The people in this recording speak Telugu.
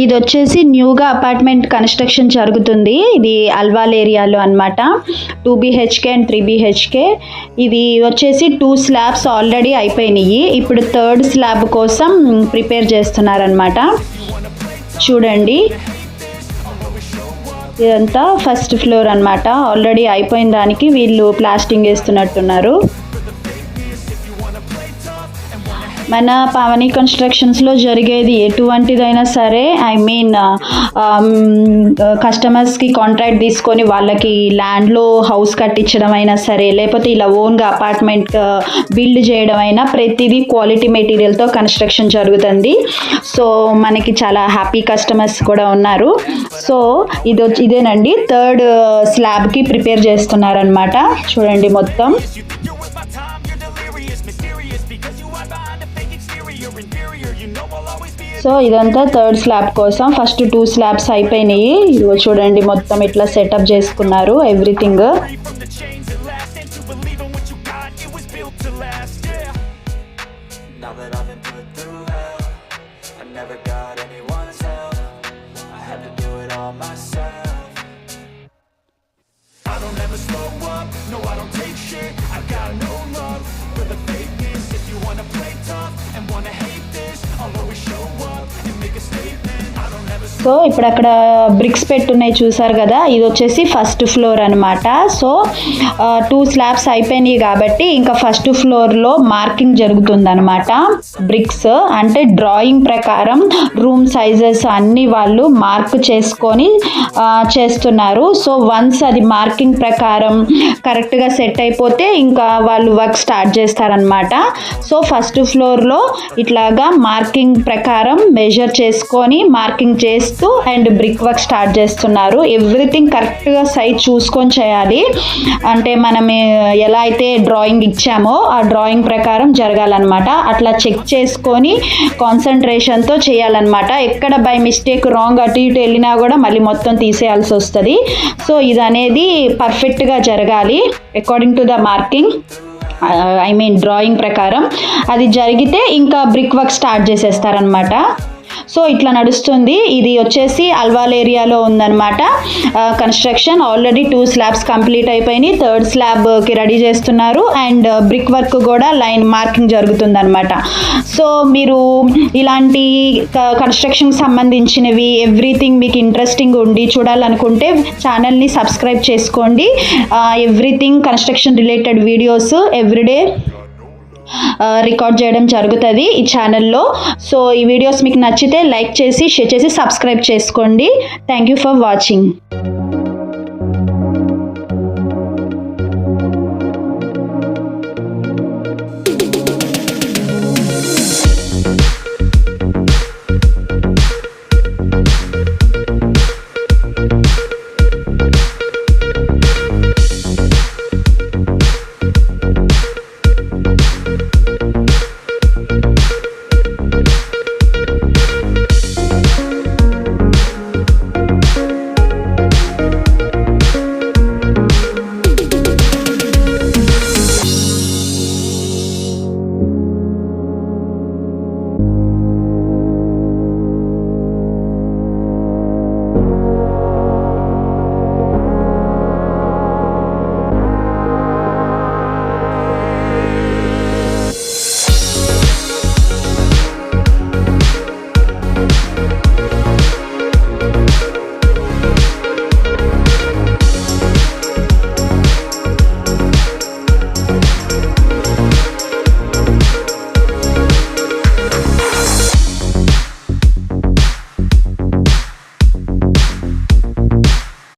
ఇది వచ్చేసి న్యూగా అపార్ట్మెంట్ కన్స్ట్రక్షన్ జరుగుతుంది. ఇది అల్వాల్ ఏరియాలో అనమాట. 2 BHK అండ్ 3 BHK. ఇది వచ్చేసి 2 స్లాబ్స్ ఆల్రెడీ అయిపోయినాయి. ఇప్పుడు 3rd స్లాబ్ కోసం ప్రిపేర్ చేస్తున్నారనమాట. చూడండి, ఇదంతా ఫస్ట్ ఫ్లోర్ అనమాట. ఆల్రెడీ అయిపోయిన దానికి వీళ్ళు ప్లాస్టింగ్ వేస్తున్నట్టున్నారు. మన పావని కన్స్ట్రక్షన్స్లో జరిగేది ఎటువంటిదైనా సరే, ఐ మీన్ కస్టమర్స్కి కాంట్రాక్ట్ తీసుకొని వాళ్ళకి ల్యాండ్లో హౌస్ కట్టించడం అయినా సరే, లేకపోతే ఇలా ఓన్గా అపార్ట్మెంట్ బిల్డ్ చేయడం అయినా ప్రతిదీ క్వాలిటీ మెటీరియల్తో కన్స్ట్రక్షన్ జరుగుతుంది. సో మనకి చాలా హ్యాపీ కస్టమర్స్ కూడా ఉన్నారు. సో ఇదేనండి 3rd స్లాబ్కి ప్రిపేర్ చేస్తున్నారనమాట. చూడండి మొత్తం. సో ఇదంతా 3rd స్లాబ్ కోసం. ఫస్ట్ 2 స్లాబ్స్ అయిపోయినాయి. ఇదిగో చూడండి, మొత్తం ఇట్లా సెటప్ చేసుకున్నారు ఎవ్రీథింగ్. సో ఇప్పుడు అక్కడ బ్రిక్స్ పెట్టున్నాయి చూసారు కదా, ఇది వచ్చేసి ఫస్ట్ ఫ్లోర్ అనమాట. సో 2 స్లాబ్స్ అయిపోయినాయి కాబట్టి ఇంకా ఫస్ట్ ఫ్లోర్లో మార్కింగ్ జరుగుతుందనమాట. బ్రిక్స్ అంటే డ్రాయింగ్ ప్రకారం రూమ్ సైజెస్ అన్నీ వాళ్ళు మార్క్ చేసుకొని చేస్తున్నారు. సో వన్స్ అది మార్కింగ్ ప్రకారం కరెక్ట్గా సెట్ అయిపోతే ఇంకా వాళ్ళు వర్క్ స్టార్ట్ చేస్తారనమాట. సో ఫస్ట్ ఫ్లోర్లో ఇట్లాగా మార్కింగ్ ప్రకారం మెజర్ చేసుకొని మార్కింగ్ చేస్తూ అండ్ బ్రిక్ వర్క్ స్టార్ట్ చేస్తున్నారు. ఎవ్రీథింగ్ కరెక్ట్గా సైజ్ చూసుకొని చేయాలి. అంటే మనం ఎలా అయితే డ్రాయింగ్ ఇచ్చామో ఆ డ్రాయింగ్ ప్రకారం జరగాలన్నమాట. అట్లా చెక్ చేసుకొని కాన్సన్ట్రేషన్తో చేయాలన్నమాట. ఎక్కడ బై మిస్టేక్ రాంగ్ అటు ఇటు వెళ్ళినా కూడా మళ్ళీ మొత్తం తీసేయాల్సి వస్తుంది. సో ఇది అనేది పర్ఫెక్ట్గా జరగాలి according to the marking, I mean drawing ప్రకారం. అది జరిగితే ఇంకా బ్రిక్ వర్క్ స్టార్ట్ చేసేస్తారనమాట. సో ఇట్లా నడుస్తుంది. ఇది వచ్చేసి అల్వాల్ ఏరియాలో ఉందన్నమాట కన్స్ట్రక్షన్. ఆల్రెడీ 2 స్లాబ్స్ కంప్లీట్ అయిపోయినాయి. 3rd స్లాబ్కి రెడీ చేస్తున్నారు అండ్ బ్రిక్ వర్క్ కూడా లైన్ మార్కింగ్ జరుగుతుందన్నమాట. సో మీరు ఇలాంటి కన్స్ట్రక్షన్కి సంబంధించినవి ఎవ్రీథింగ్ మీకు ఇంట్రెస్టింగ్ ఉండి చూడాలనుకుంటే ఛానల్ని సబ్స్క్రైబ్ చేసుకోండి. Everything construction related videos everyday record చేయడం జరుగుతుంది ఈ ఛానల్లో. సో ఈ వీడియోస్ మీకు నచ్చితే లైక్ చేసి షేర్ చేసి సబ్స్క్రైబ్ చేసుకోండి. Thank you for watching.